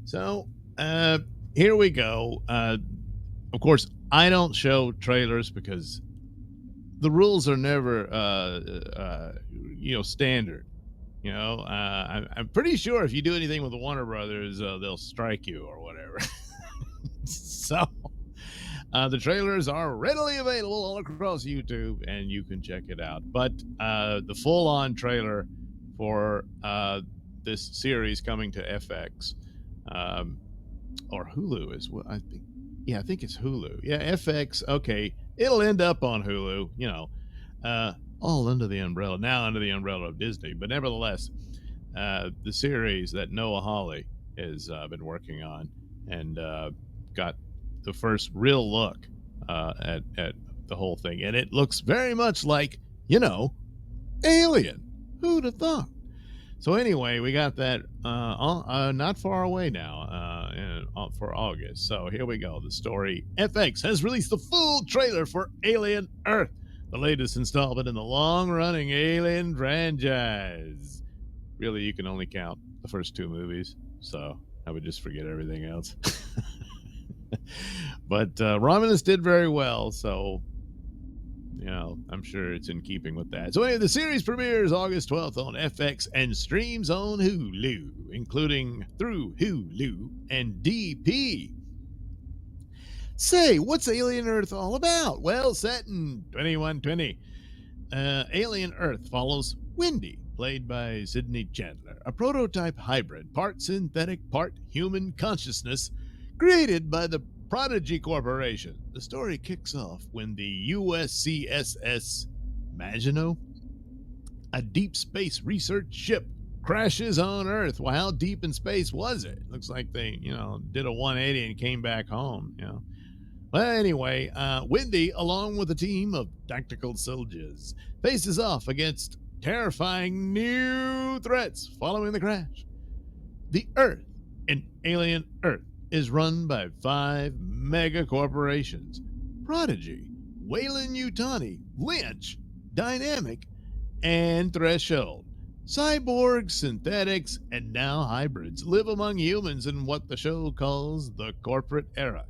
So here we go. Of course, I don't show trailers because the rules are never, standard. I'm pretty sure if you do anything with the Warner Brothers, they'll strike you or whatever. So the trailers are readily available all across YouTube, and you can check it out. But the full-on trailer for this series coming to FX or Hulu is what I think. Yeah, I think it's Hulu. Yeah, FX. Okay, it'll end up on Hulu. All under the umbrella of Disney. But nevertheless, the series that Noah Hawley has been working on and got the first real look at the whole thing, and it looks very much like Alien. Who'd have thought? So anyway, we got that not far away now for August. So here we go. The story. FX has released the full trailer for Alien Earth, the latest installment in the long-running Alien franchise. Really, you can only count the first two movies, so I would just forget everything else. But Romulus did very well, so I'm sure it's in keeping with that. So anyway, the series premieres August 12th on FX and streams on Hulu, including through Hulu and DP. Say, what's Alien Earth all about? Well, set in 2120, Alien Earth follows Wendy, played by Sydney Chandler, a prototype hybrid, part synthetic, part human consciousness, created by the Prodigy Corporation. The story kicks off when the USCSS Maginot, a deep space research ship, crashes on Earth. Well, how deep in space was it? Looks like they, did a 180 and came back home, Well, anyway, Wendy, along with a team of tactical soldiers, faces off against terrifying new threats following the crash. The Earth in Alien Earth is run by 5 mega corporations: Prodigy, Weyland-Yutani, Lynch, Dynamic, and Threshold. Cyborgs, synthetics, and now hybrids live among humans in what the show calls the corporate era.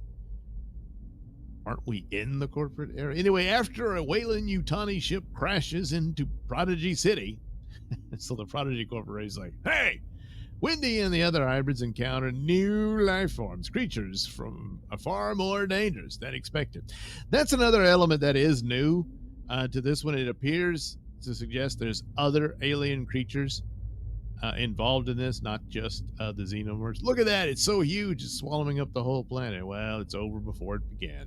Aren't we in the corporate era? Anyway, after a Weyland-Yutani ship crashes into Prodigy City, so the Prodigy Corporation's like, hey! Wendy and the other hybrids encounter new life forms, creatures from far more dangerous than expected. That's another element that is new to this one. It appears to suggest there's other alien creatures involved in this, not just the xenomorphs. Look at that. It's so huge. It's swallowing up the whole planet. Well, it's over before it began.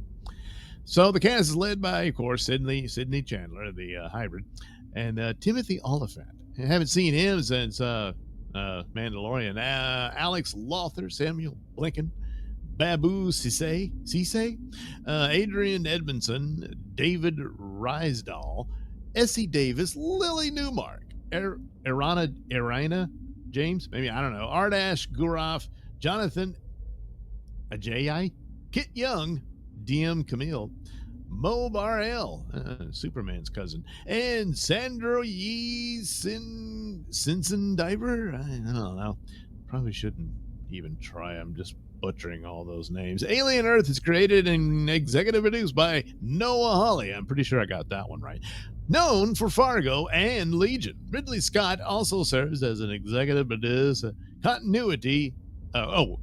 So the cast is led by, of course, Sydney Chandler, the hybrid, and Timothy Oliphant. I haven't seen him since Mandalorian. Alex Lothar, Samuel Blinken, Babu Cisse, Adrian Edmondson, David Rysdahl, Essie Davis, Lily Newmark, Irina James, maybe, I don't know, Ardash Gurov, Jonathan Ajayi, Kit Young, DM Camille, Mo Barrell, Superman's cousin, and Sandro Yee Sinson Diver. I don't know. Probably shouldn't even try. I'm just butchering all those names. Alien Earth is created and executive produced by Noah Hawley. I'm pretty sure I got that one right. Known for Fargo and Legion, Ridley Scott also serves as an executive producer.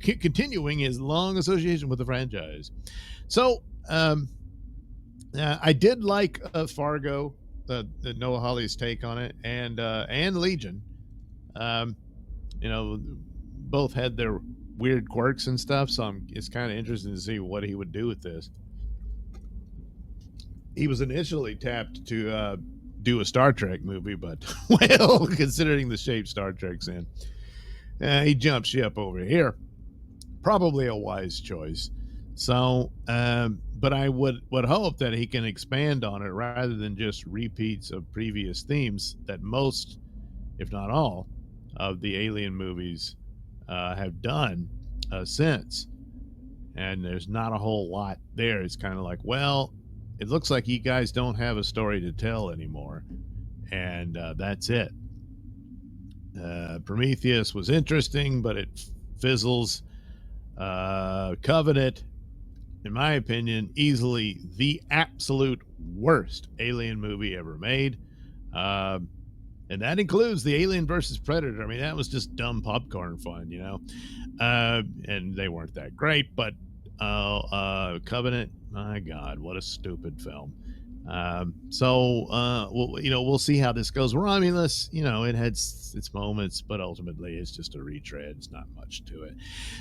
Continuing his long association with the franchise. So, I did like Fargo, the Noah Hawley's take on it, and Legion. Both had their weird quirks and stuff, so it's kind of interesting to see what he would do with this. He was initially tapped to do a Star Trek movie, but, well, considering the shape Star Trek's in, he jumped ship over here. Probably a wise choice. So, but I would hope that he can expand on it rather than just repeats of previous themes that most, if not all, of the Alien movies have done since. And there's not a whole lot there. It's kind of like, well, it looks like you guys don't have a story to tell anymore. And that's it. Prometheus was interesting, but it fizzles. Covenant, in my opinion, easily the absolute worst alien movie ever made. And that includes the Alien versus Predator. I mean, that was just dumb popcorn fun, you know? And they weren't that great, but Covenant, my God, what a stupid film. We'll see how this goes. Romulus, it had its moments, but ultimately it's just a retread. It's not much to it.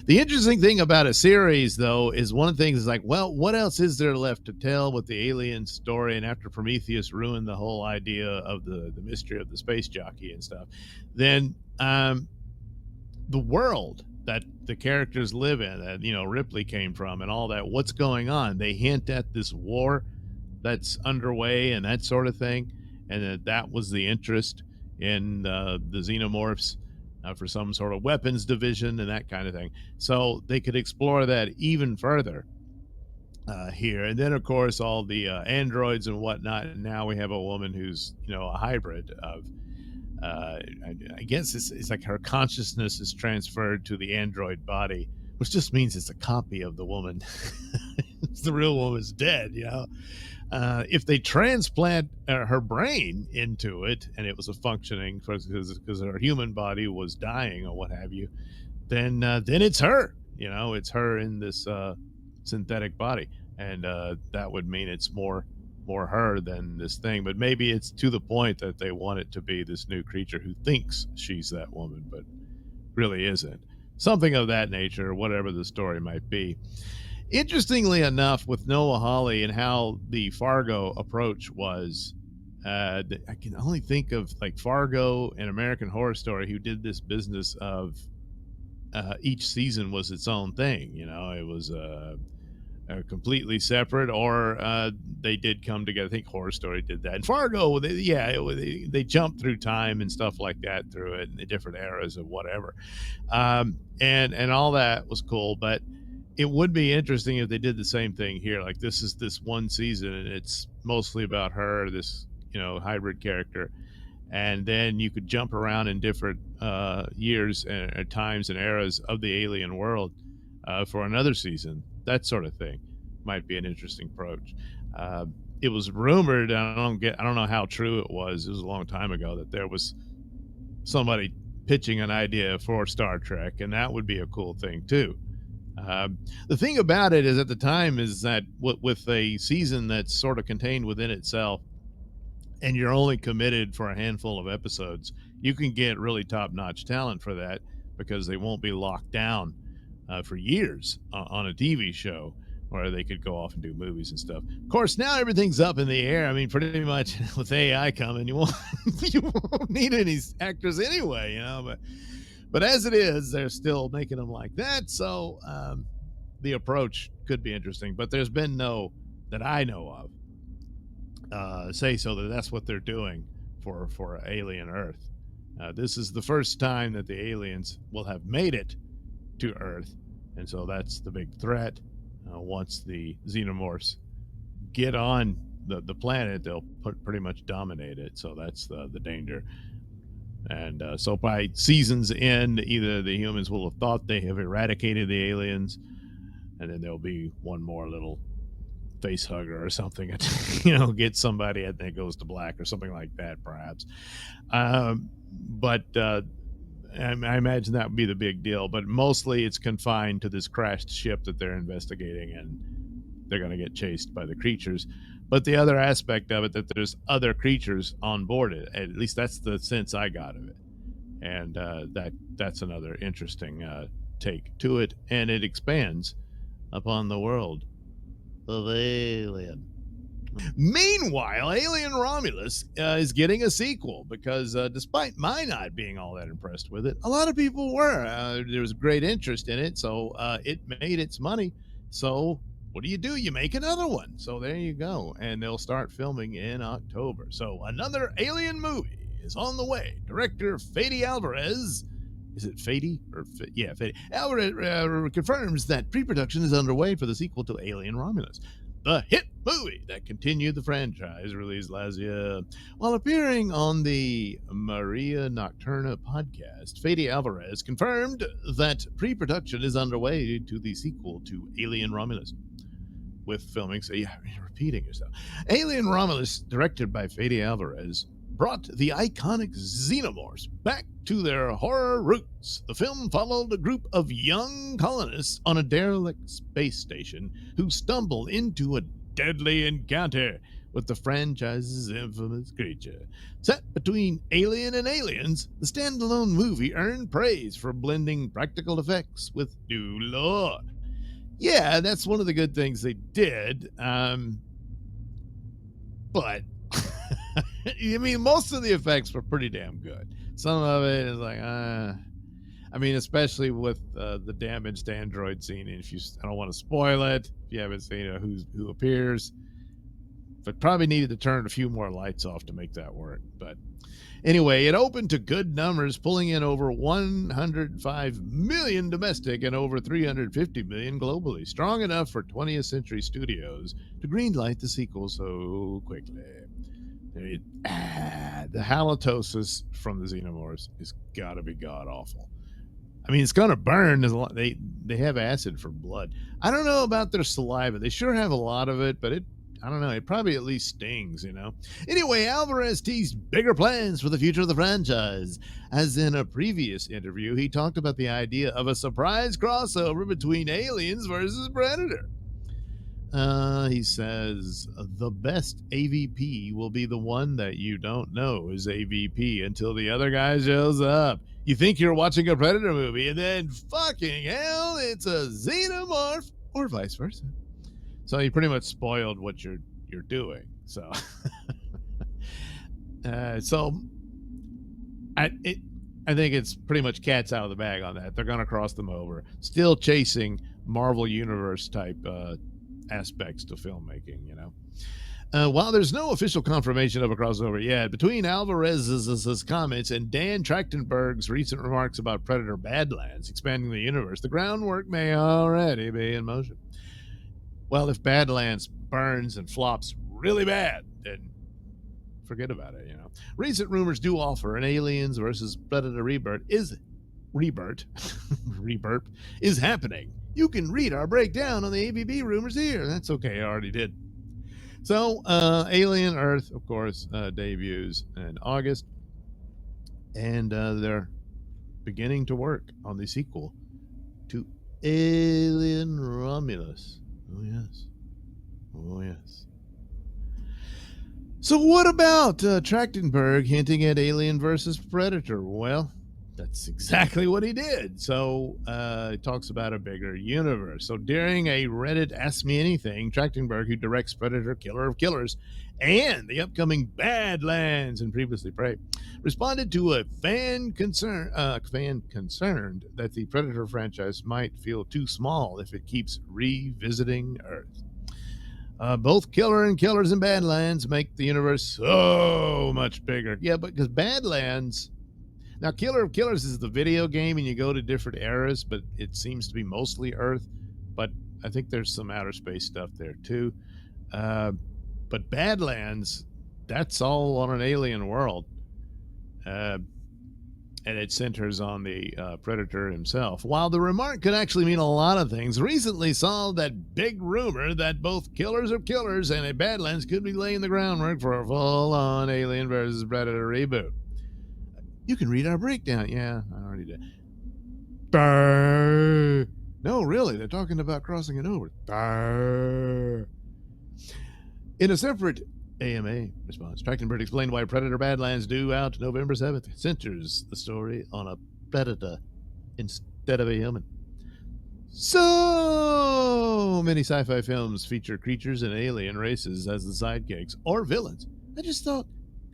The interesting thing about a series, though, is one of the things is like, well, what else is there left to tell with the alien story? And after Prometheus ruined the whole idea of the mystery of the space jockey and stuff, then the world that the characters live in, that Ripley came from, and all that, what's going on? They hint at this war that's underway and that sort of thing, and that was the interest in the xenomorphs for some sort of weapons division and that kind of thing. So they could explore that even further here. And then, of course, all the androids and whatnot. And now we have a woman who's a hybrid of I guess it's like her consciousness is transferred to the android body, which just means it's a copy of the woman. The real woman's dead, if they transplant her brain into it and it was a functioning, because her human body was dying or what have you, then it's her. It's her in this synthetic body, and that would mean it's more her than this thing. But maybe it's to the point that they want it to be this new creature who thinks she's that woman but really isn't. Something of that nature, whatever the story might be. Interestingly enough, with Noah Hawley and how the Fargo approach was, I can only think of like Fargo and American Horror Story, who did this business of each season was its own thing. It was completely separate, or they did come together. I think Horror Story did that. And Fargo, they jumped through time and stuff like that through it, in the different eras of whatever, and all that was cool. But it would be interesting if they did the same thing here. Like, this is this one season, and it's mostly about her, this hybrid character, and then you could jump around in different years and times and eras of the alien world for another season. That sort of thing might be an interesting approach. It was rumored, I don't know how true it was a long time ago, that there was somebody pitching an idea for Star Trek, and that would be a cool thing too. The thing about it is, at the time, is that with a season that's sort of contained within itself, and you're only committed for a handful of episodes, you can get really top-notch talent for that, because they won't be locked down for years on a TV show, where they could go off and do movies and stuff. Of course, now everything's up in the air. I mean, pretty much with AI coming, you won't need any actors anyway, But as it is, they're still making them like that. So the approach could be interesting. But there's been no, that I know of, say so that that's what they're doing for Alien Earth. This is the first time that the aliens will have made it to Earth. And so that's the big threat. Once the xenomorphs get on the planet, they'll pretty much dominate it. So that's the danger. And so by season's end, either the humans will have thought they have eradicated the aliens, and then there'll be one more little face hugger or something, get somebody and it goes to black or something like that, perhaps. But I imagine that would be the big deal. But mostly it's confined to this crashed ship that they're investigating, and they're going to get chased by the creatures. But the other aspect of it, that there's other creatures on board it. At least that's the sense I got of it. And that's another interesting take to it. And it expands upon the world of Alien. Meanwhile, Alien Romulus is getting a sequel, because despite my not being all that impressed with it, a lot of people were. There was great interest in it, so it made its money. So what do? You make another one. So there you go. And they'll start filming in October. So another Alien movie is on the way. Director Fede Alvarez, is it Fede? Fede Alvarez confirms that pre-production is underway for the sequel to Alien Romulus. the hit movie that continued the franchise released last year. While appearing on the Maria Nocturna podcast, Fede Alvarez confirmed that pre-production is underway to the sequel to Alien Romulus, with filming, so yeah, you're repeating yourself. Alien Romulus, directed by Fede Alvarez, brought the iconic xenomorphs back to their horror roots. The film followed a group of young colonists on a derelict space station who stumble into a deadly encounter with the franchise's infamous creature. Set between Alien and Aliens, the standalone movie earned praise for blending practical effects with new lore. Yeah, that's one of the good things they did. But I mean, most of the effects were pretty damn good. Some of it is like, I mean, especially with the damaged android scene. And I don't want to spoil it if you haven't seen who appears, but probably needed to turn a few more lights off to make that work. But anyway, it opened to good numbers, pulling in over 105 million domestic and over 350 million globally. Strong enough for 20th Century Studios to greenlight the sequel so quickly. The halitosis from the xenomorphs has got to be god awful. I mean, it's going to burn. They have acid for blood. I don't know about their saliva. They sure have a lot of it, but I don't know. It probably at least stings, you know. Anyway, Alvarez teased bigger plans for the future of the franchise. As in a previous interview, he talked about the idea of a surprise crossover between Aliens versus Predator. He says, the best AVP will be the one that you don't know is AVP until the other guy shows up. You think you're watching a Predator movie, and then fucking hell, it's a xenomorph, or vice versa. So you pretty much spoiled what you're doing. So, I think it's pretty much cat's out of the bag on that. They're going to cross them over. Still chasing Marvel Universe type aspects to filmmaking, you know. While there's no official confirmation of a crossover yet, between Alvarez's comments and Dan Trachtenberg's recent remarks about Predator Badlands expanding the universe, the groundwork may already be in motion. Well, if Badlands burns and flops really bad, then forget about it, you know. Recent rumors do offer an Aliens versus Predator rebirth is happening. You can read our breakdown on the ABB rumors here. That's okay, I already did. So, Alien Earth, of course, debuts in August, and they're beginning to work on the sequel to Alien Romulus. Oh, yes. Oh, yes. So what about Trachtenberg hinting at Alien versus Predator? Well, that's exactly what he did. So he talks about a bigger universe. So during a Reddit Ask Me Anything, Trachtenberg, who directs Predator, Killer of Killers, and the upcoming Badlands and previously Prey, responded to a fan concerned that the Predator franchise might feel too small if it keeps revisiting Earth. Both Killer and Killers and Badlands make the universe so much bigger. Yeah, but because Badlands... Now, Killer of Killers is the video game, and you go to different eras, but it seems to be mostly Earth. But I think there's some outer space stuff there, too. But Badlands, that's all on an alien world. And it centers on the Predator himself. While the remark could actually mean a lot of things, recently saw that big rumor that both Killers of Killers and a Badlands could be laying the groundwork for a full-on Alien versus Predator reboot. You can read our breakdown. Yeah, I already did. Brr. No, really, they're talking about crossing it over. Brr. In a separate AMA response, Trachtenberg explained why Predator Badlands, due out November 7th, centers the story on a predator instead of a human. So many sci-fi films feature creatures and alien races as the sidekicks or villains. I just thought,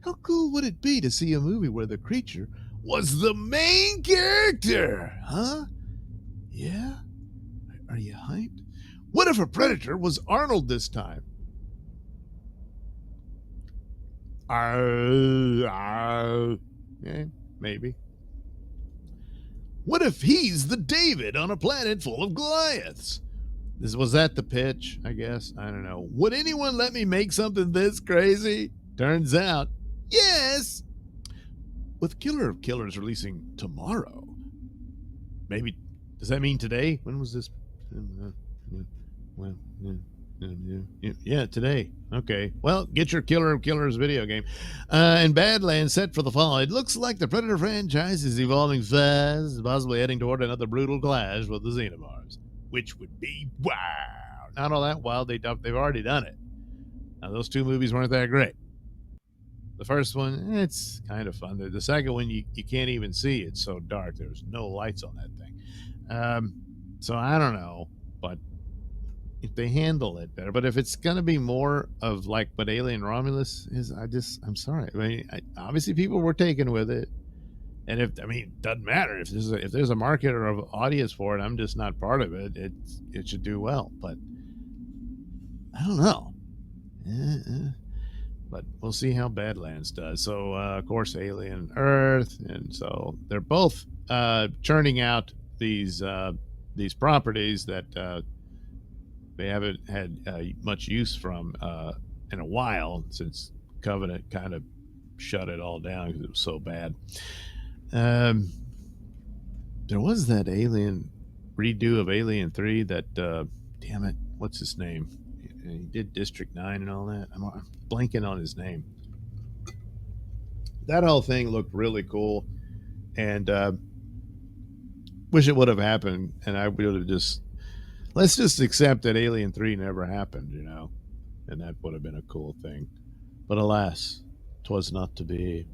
how cool would it be to see a movie where the creature was the main character? Huh? Yeah? Are you hyped? What if a predator was Arnold this time? Yeah, maybe. What if he's the David on a planet full of Goliaths? Was that the pitch? I guess. I don't know. Would anyone let me make something this crazy? Turns out, yes. With Killer of Killers releasing tomorrow. Maybe, does that mean today? When was this? Well, yeah, today. Okay. Well, get your Killer of Killers video game. And Badlands set for the fall. It looks like the Predator franchise is evolving fast, possibly heading toward another brutal clash with the Xenomorphs, which would be wow. Not all that wild. They've already done it. Now, those two movies weren't that great. The first one, it's kind of fun. The second one, you can't even see. It's so dark. There's no lights on that thing. So I don't know, but if they handle it better. But if it's going to be more of like what Alien Romulus is, I'm sorry. I mean, obviously people were taken with it. And it doesn't matter if there's a market or an audience for it. I'm just not part of it. It should do well, but I don't know. But we'll see how Badlands does. So, of course, Alien Earth, and so they're both churning out these properties that they haven't had much use from in a while, since Covenant kind of shut it all down because it was so bad. There was that Alien redo of Alien 3 that, damn it, what's his name? He did District 9 and all that. I'm blanking on his name. That whole thing looked really cool, and wish it would have happened, and I would have let's just accept that Alien 3 never happened, and that would have been a cool thing. But alas, 'twas not to be.